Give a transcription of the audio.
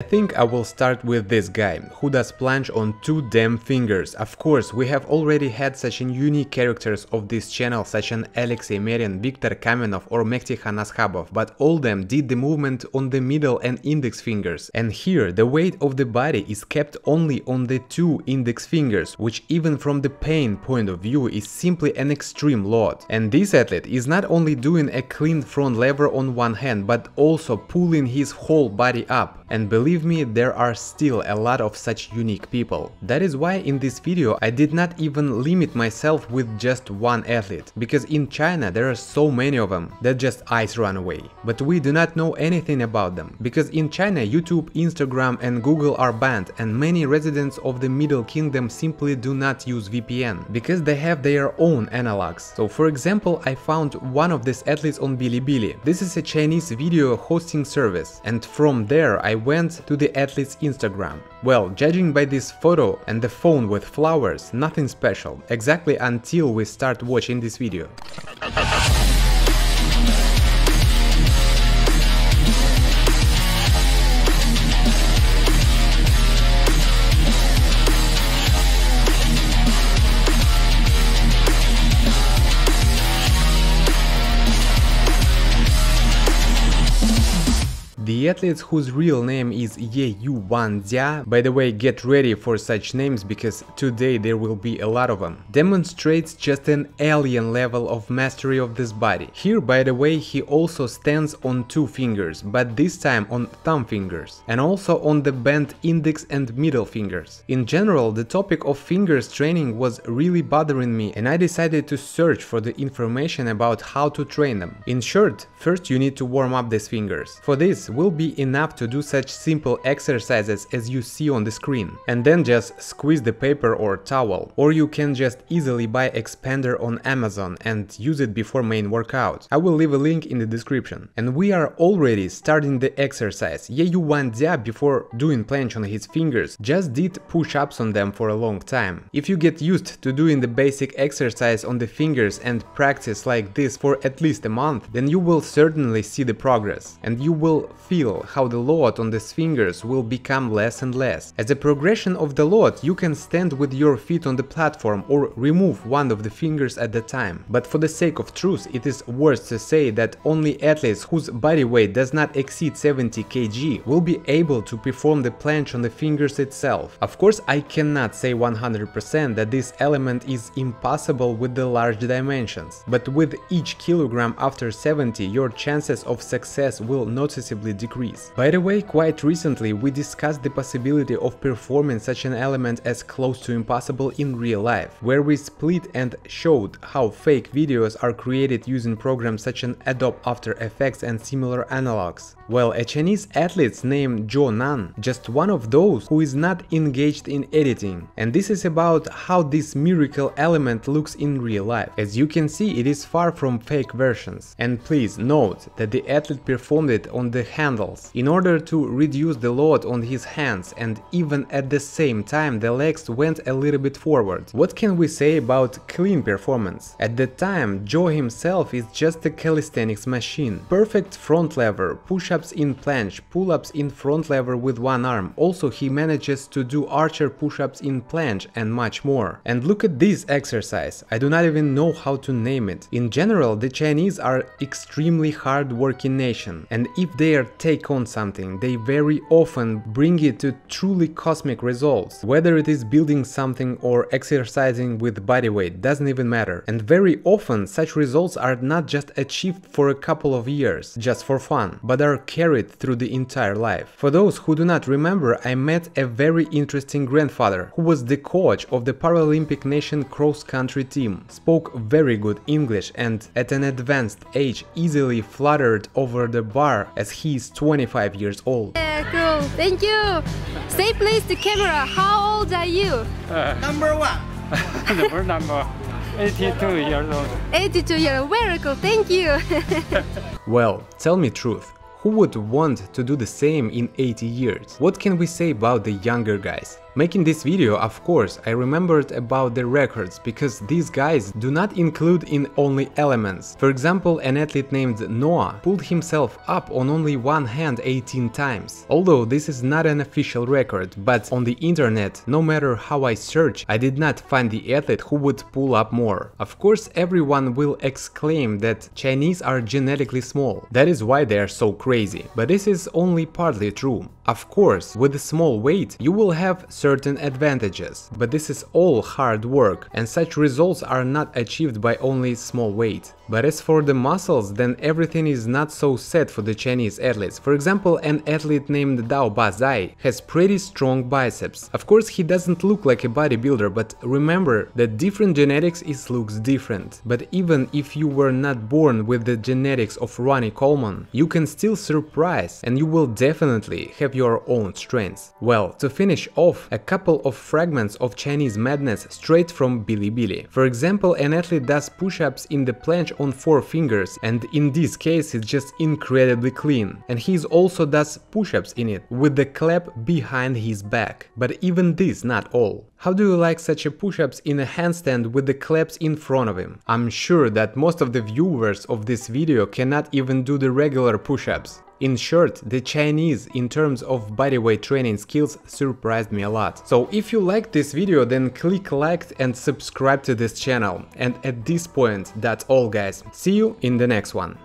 I think I will start with this guy, who does planche on 2 damn fingers. Of course, we have already had such unique characters of this channel, such as Alexey Merin, Viktor Kamenov or Mektikhan Ashabov, but all them did the movement on the middle and index fingers. And here, the weight of the body is kept only on the 2 index fingers, which even from the pain point of view is simply an extreme load. And this athlete is not only doing a clean front lever on one hand, but also pulling his whole body up. And believe me, there are still a lot of such unique people. That is why in this video I did not even limit myself with just one athlete, because in China there are so many of them that just eyes run away. But we do not know anything about them, because in China YouTube, Instagram and Google are banned, and many residents of the Middle Kingdom simply do not use VPN, because they have their own analogs. So for example, I found one of these athletes on Bilibili. This is a Chinese video hosting service, and from there I went to the athlete's Instagram. Well, judging by this photo and the phone with flowers, nothing special, exactly until we start watching this video. The athletes whose real name is Ye Yuan Jia, by the way, get ready for such names because today there will be a lot of them, demonstrates just an alien level of mastery of this body. Here, by the way, he also stands on 2 fingers, but this time on thumb fingers, and also on the bent index and middle fingers. In general, the topic of fingers training was really bothering me, and I decided to search for the information about how to train them. In short, first you need to warm up these fingers. For this, will be enough to do such simple exercises as you see on the screen, and then just squeeze the paper or towel, or you can just easily buy expander on Amazon and use it before main workout. I will leave a link in the description. And we are already starting the exercise. Ye Yuan Jia, before doing planche on his fingers, just did push-ups on them for a long time. If you get used to doing the basic exercise on the fingers and practice like this for at least a month, then you will certainly see the progress, and you will feel how the load on these fingers will become less and less. As a progression of the load, you can stand with your feet on the platform or remove one of the fingers at a time. But for the sake of truth, it is worth to say that only athletes whose body weight does not exceed 70 kg will be able to perform the planche on the fingers itself. Of course, I cannot say 100% that this element is impossible with the large dimensions, but with each kilogram after 70, your chances of success will noticeably decrease. By the way, quite recently we discussed the possibility of performing such an element as close to impossible in real life, where we split and showed how fake videos are created using programs such as Adobe After Effects and similar analogs. Well, a Chinese athlete named Zhou Nan, just one of those who is not engaged in editing, and this is about how this miracle element looks in real life. As you can see, it is far from fake versions, and please note that the athlete performed it on the handles in order to reduce the load on his hands, and even at the same time the legs went a little bit forward. What can we say about clean performance? At the time, Zhou himself is just a calisthenics machine. Perfect front lever, push-ups in planche, pull-ups in front lever with one arm. Also he manages to do archer push-ups in planche and much more. And look at this exercise, I do not even know how to name it. In general, the Chinese are extremely hard-working nation, and if they take on something, they very often bring it to truly cosmic results. Whether it is building something or exercising with body weight, doesn't even matter. And very often such results are not just achieved for a couple of years, just for fun, but are carried through the entire life. For those who do not remember, I met a very interesting grandfather who was the coach of the Paralympic nation cross-country team, spoke very good English, and at an advanced age easily fluttered over the bar as he is 25 years old. Cool, thank you. Say please to camera, how old are you? Number 1. number 82 years old. 82 years old, very cool, thank you. Well, tell me truth. Who would want to do the same in 80 years? What can we say about the younger guys? Making this video, of course, I remembered about the records, because these guys do not include in only elements. For example, an athlete named Noah pulled himself up on only one hand 18 times. Although this is not an official record, but on the internet, no matter how I search, I did not find the athlete who would pull up more. Of course, everyone will exclaim that Chinese are genetically small. That is why they are so crazy. But this is only partly true. Of course, with a small weight, you will have certain advantages, but this is all hard work, and such results are not achieved by only small weight. But as for the muscles, then everything is not so set for the Chinese athletes. For example, an athlete named Dao Bazai has pretty strong biceps. Of course, he doesn't look like a bodybuilder, but remember that different genetics looks different. But even if you were not born with the genetics of Ronnie Coleman, you can still surprise, and you will definitely have your own strengths. Well, to finish off, a couple of fragments of Chinese madness straight from Bilibili. For example, an athlete does push-ups in the planche on 4 fingers, and in this case it's just incredibly clean. And he also does push-ups in it, with the clap behind his back. But even this not all. How do you like such a push-ups in a handstand with the claps in front of him? I'm sure that most of the viewers of this video cannot even do the regular push-ups. In short, the Chinese in terms of bodyweight training skills surprised me a lot. So if you liked this video, then click like and subscribe to this channel. And at this point, that's all guys. See you in the next one.